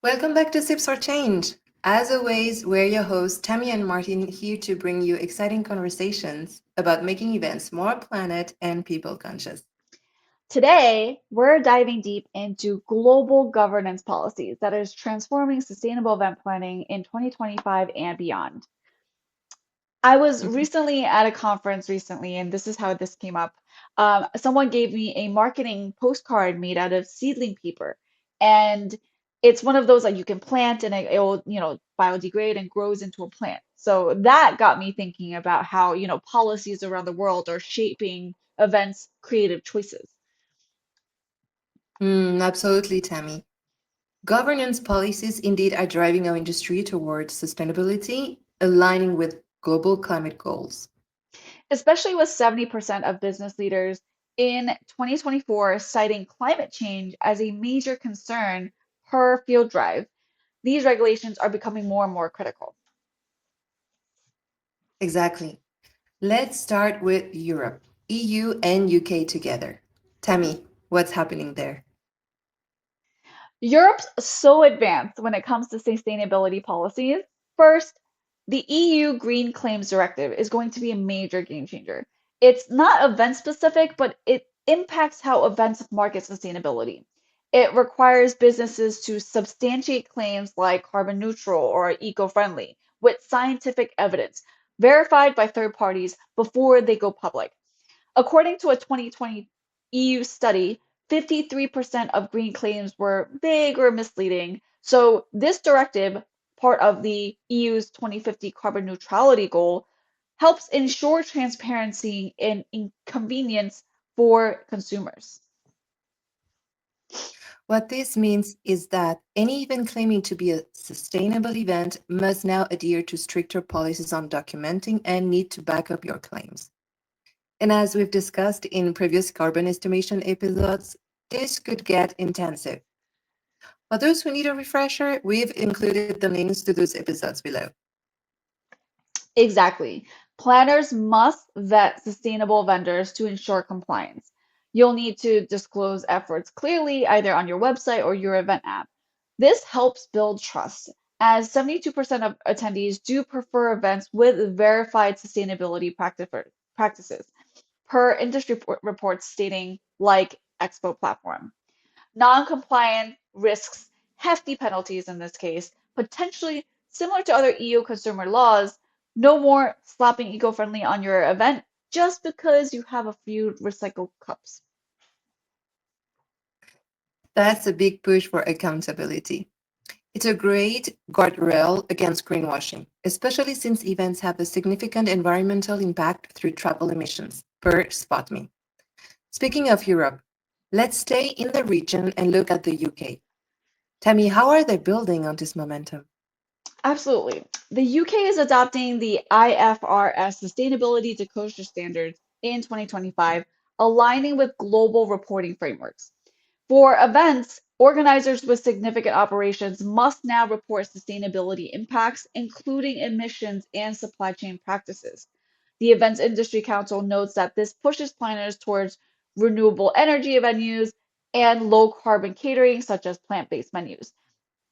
Welcome back to Sips for Change. As always, we're your hosts, Tammy and Martin, here to bring you exciting conversations about making events more planet and people conscious. Today, we're diving deep into global governance policies that is transforming sustainable event planning in 2025 and beyond. I was Mhm. recently at a conference recently, and this is how this came up. Someone gave me a marketing postcard made out of seedling paper, and it's one of those that you can plant and it will, biodegrade and grows into a plant. So that got me thinking about how, policies around the world are shaping events' creative choices. Absolutely, Tammy. Governance policies indeed are driving our industry towards sustainability, aligning with global climate goals. Especially with 70% of business leaders in 2024 citing climate change as a major concern per field drive. These regulations are becoming more and more critical. Exactly. Let's start with Europe, EU and UK together. Tammy, what's happening there? Europe's so advanced when it comes to sustainability policies. First, the EU Green Claims Directive is going to be a major game changer. It's not event specific, but it impacts how events market sustainability. It requires businesses to substantiate claims like carbon neutral or eco friendly with scientific evidence verified by third parties before they go public. According to a 2020 EU study, 53% of green claims were vague or misleading. So, this directive, part of the EU's 2050 carbon neutrality goal, helps ensure transparency and inconvenience for consumers. What this means is that any event claiming to be a sustainable event must now adhere to stricter policies on documenting and need to back up your claims. And as we've discussed in previous carbon estimation episodes, this could get intensive. For those who need a refresher, we've included the links to those episodes below. Exactly. Planners must vet sustainable vendors to ensure compliance. You'll need to disclose efforts clearly, either on your website or your event app. This helps build trust, as 72% of attendees do prefer events with verified sustainability practices, per industry reports stating like Expo Platform. Non-compliant risks hefty penalties in this case, potentially similar to other EU consumer laws. No more slapping eco-friendly on your event just because you have a few recycled cups. That's a big push for accountability. It's a great guardrail against greenwashing, especially since events have a significant environmental impact through travel emissions, per SpotMe. Speaking of Europe, let's stay in the region and look at the UK. Tammy, how are they building on this momentum? Absolutely. The UK is adopting the IFRS Sustainability Disclosure Standards in 2025, aligning with global reporting frameworks. For events, organizers with significant operations must now report sustainability impacts, including emissions and supply chain practices. The Events Industry Council notes that this pushes planners towards renewable energy venues and low carbon catering, such as plant based menus,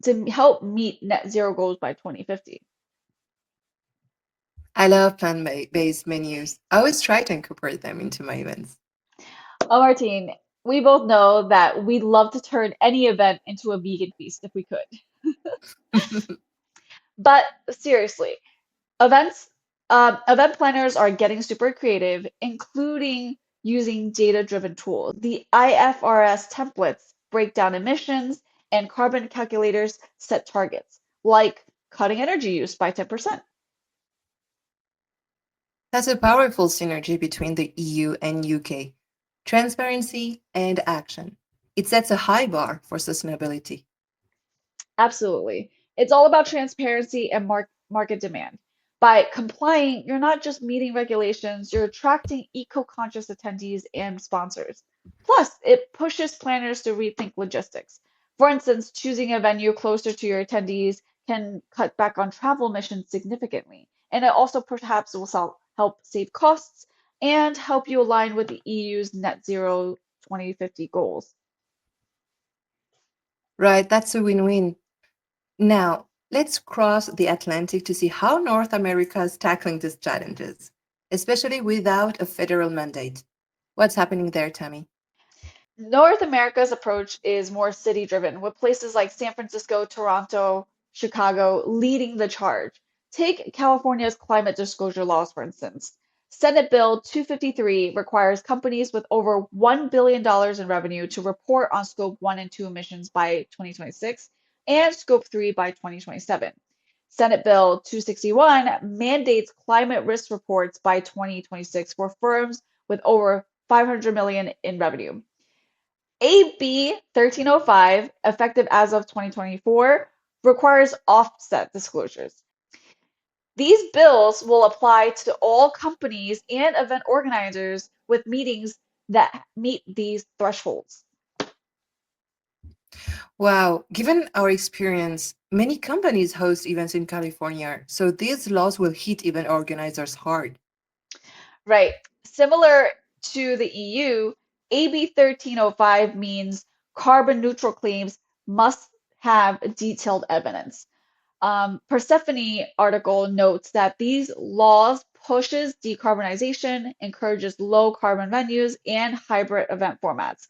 to help meet net zero goals by 2050. I love plant-based menus. I always try to incorporate them into my events. Martine, we both know that we'd love to turn any event into a vegan feast if we could. But seriously, Events, event planners are getting super creative, including using data-driven tools. The IFRS templates break down emissions, and carbon calculators set targets, like cutting energy use by 10%. That's a powerful synergy between the EU and UK. Transparency and action. It sets a high bar for sustainability. Absolutely. It's all about transparency and market demand. By complying, you're not just meeting regulations, you're attracting eco-conscious attendees and sponsors. Plus, it pushes planners to rethink logistics. For instance, choosing a venue closer to your attendees can cut back on travel emissions significantly. And it also perhaps will help save costs and help you align with the EU's net zero 2050 goals. Right, that's a win-win. Now, let's cross the Atlantic to see how North America is tackling these challenges, especially without a federal mandate. What's happening there, Tammy? North America's approach is more city driven, with places like San Francisco, Toronto, Chicago leading the charge. Take California's climate disclosure laws, for instance. Senate Bill 253 requires companies with over $1 billion in revenue to report on Scope 1 and 2 emissions by 2026 and Scope 3 by 2027. Senate Bill 261 mandates climate risk reports by 2026 for firms with over 500 million in revenue. AB 1305, effective as of 2024, requires offset disclosures. These bills will apply to all companies and event organizers with meetings that meet these thresholds. Wow, given our experience, many companies host events in California, so these laws will hit event organizers hard. Right. Similar to the EU, AB 1305 means carbon neutral claims must have detailed evidence. Persephone article notes that these laws pushes decarbonization, encourages low carbon venues and hybrid event formats.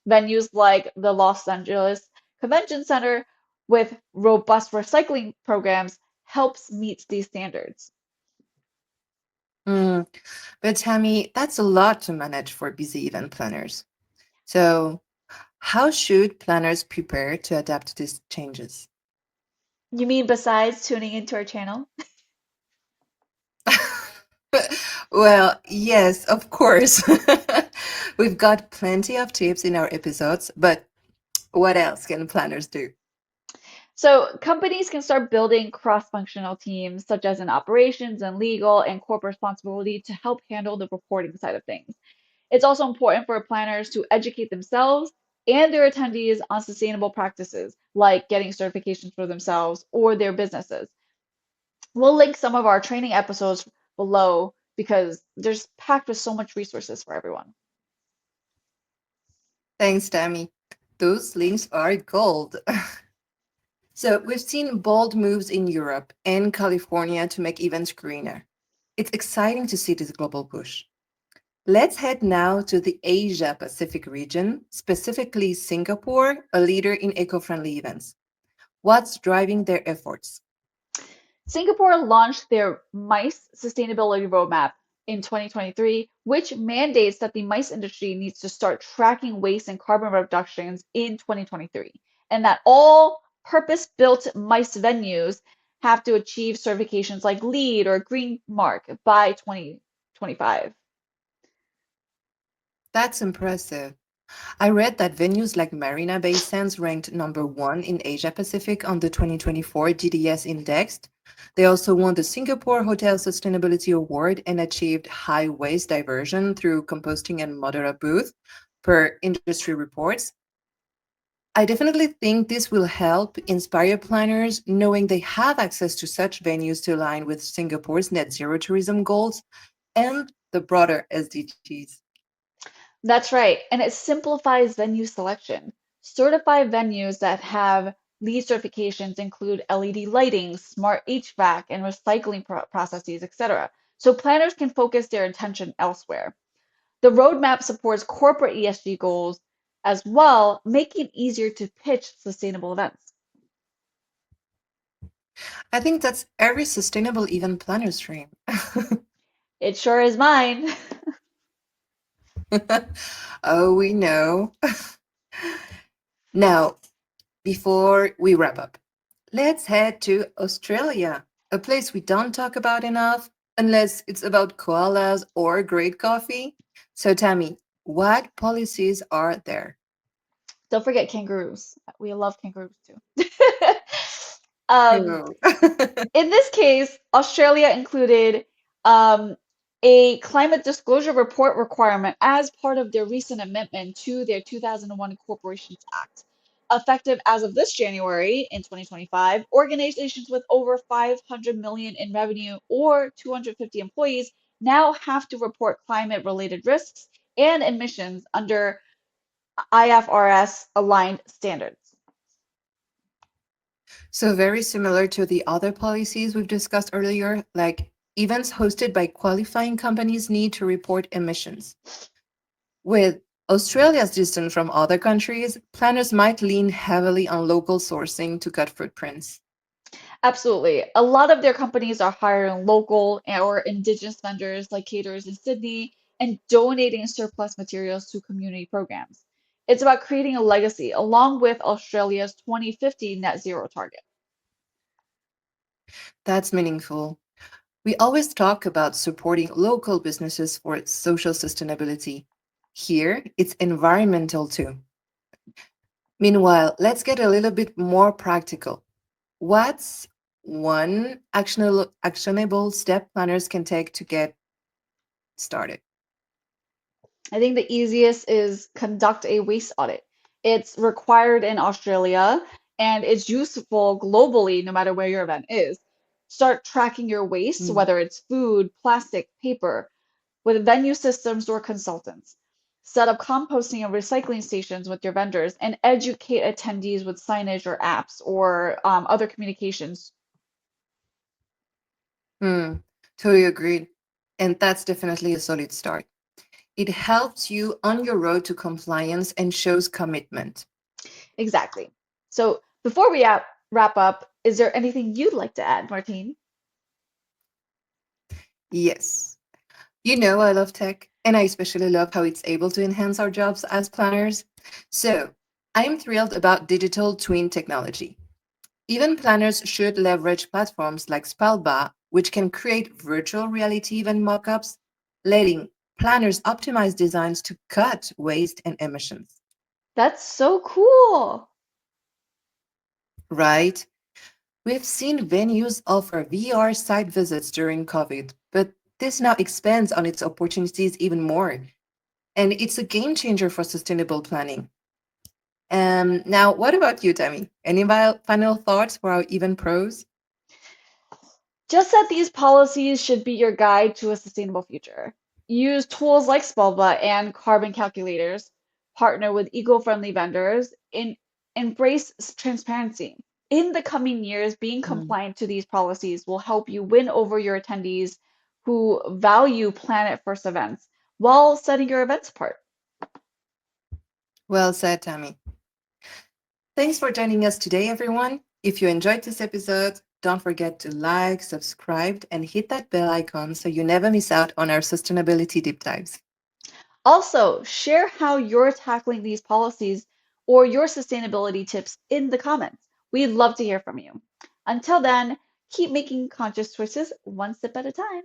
Venues like the Los Angeles Convention Center with robust recycling programs helps meet these standards. Mm, but Tammy, that's a lot to manage for busy event planners. So, how should planners prepare to adapt to these changes? You mean besides tuning into our channel? Well, yes, of course. We've got plenty of tips in our episodes, but what else can planners do? So companies can start building cross-functional teams, such as in operations and legal and corporate responsibility, to help handle the reporting side of things. It's also important for planners to educate themselves and their attendees on sustainable practices, like getting certifications for themselves or their businesses. We'll link some of our training episodes below because there's packed with so much resources for everyone. Thanks, Tammy. Those links are gold. So, we've seen bold moves in Europe and California to make events greener. It's exciting to see this global push. Let's head now to the Asia Pacific region, specifically Singapore, a leader in eco friendly events. What's driving their efforts? Singapore launched their MICE sustainability roadmap in 2023, which mandates that the MICE industry needs to start tracking waste and carbon reductions in 2023, and that all purpose-built MICE venues have to achieve certifications like LEED or Green Mark by 2025. That's impressive. I read that venues like Marina Bay Sands ranked number one in Asia Pacific on the 2024 GDS Index. They also won the Singapore Hotel Sustainability Award and achieved high waste diversion through composting and modular booth, per industry reports. I definitely think this will help inspire planners knowing they have access to such venues to align with Singapore's net zero tourism goals and the broader SDGs. That's right. And it simplifies venue selection. Certified venues that have LEED certifications include LED lighting, smart HVAC, and recycling processes, etc. So planners can focus their attention elsewhere. The roadmap supports corporate ESG goals as well, making it easier to pitch sustainable events. I think that's every sustainable event planner's dream. It sure is mine. Oh, we know. Now, before we wrap up, let's head to Australia, a place we don't talk about enough unless it's about koalas or great coffee. So, Tammy, what policies are there? Don't forget kangaroos. We love kangaroos too. um, True. in this case, Australia included um, a climate disclosure report requirement as part of their recent amendment to their 2001 Corporations Act. Effective as of this January in 2025, organizations with over 500 million in revenue or 250 employees now have to report climate related risks and emissions under IFRS aligned standards. So, very similar to the other policies we've discussed earlier, like events hosted by qualifying companies need to report emissions. With Australia's distance from other countries, planners might lean heavily on local sourcing to cut footprints. Absolutely. A lot of their companies are hiring local or indigenous vendors like caterers in Sydney and donating surplus materials to community programs. It's about creating a legacy along with Australia's 2050 net zero target. That's meaningful. We always talk about supporting local businesses for social sustainability. Here, it's environmental too. Meanwhile, let's get a little bit more practical. What's one actionable step planners can take to get started? I think the easiest is conduct a waste audit. It's required in Australia and it's useful globally no matter where your event is. Start tracking your waste, Mm. whether it's food, plastic, paper, with venue systems or consultants. Set up composting and recycling stations with your vendors and educate attendees with signage or apps or other communications. Hmm, totally agreed. And that's definitely a solid start. It helps you on your road to compliance and shows commitment. Exactly. So before we wrap up, is there anything you'd like to add, Martine? Yes. You know, I love tech, and I especially love how it's able to enhance our jobs as planners. So, I'm thrilled about digital twin technology. Even planners should leverage platforms like Spellba, which can create virtual reality event mockups, letting planners optimize designs to cut waste and emissions. That's so cool. Right? We've seen venues offer VR site visits during COVID, but this now expands on its opportunities even more. And it's a game changer for sustainable planning. Now, what about you, Tammy? Any final thoughts for our event pros? Just that these policies should be your guide to a sustainable future. Use tools like Spalva and carbon calculators, partner with eco-friendly vendors, and embrace transparency. In the coming years, being Mm. compliant to these policies will help you win over your attendees who value planet first events while setting your events apart. Well said, Tammy. Thanks for joining us today, everyone. If you enjoyed this episode, don't forget to like, subscribe, and hit that bell icon so you never miss out on our sustainability deep dives. Also, share how you're tackling these policies or your sustainability tips in the comments. We'd love to hear from you. Until then, keep making conscious choices one step at a time.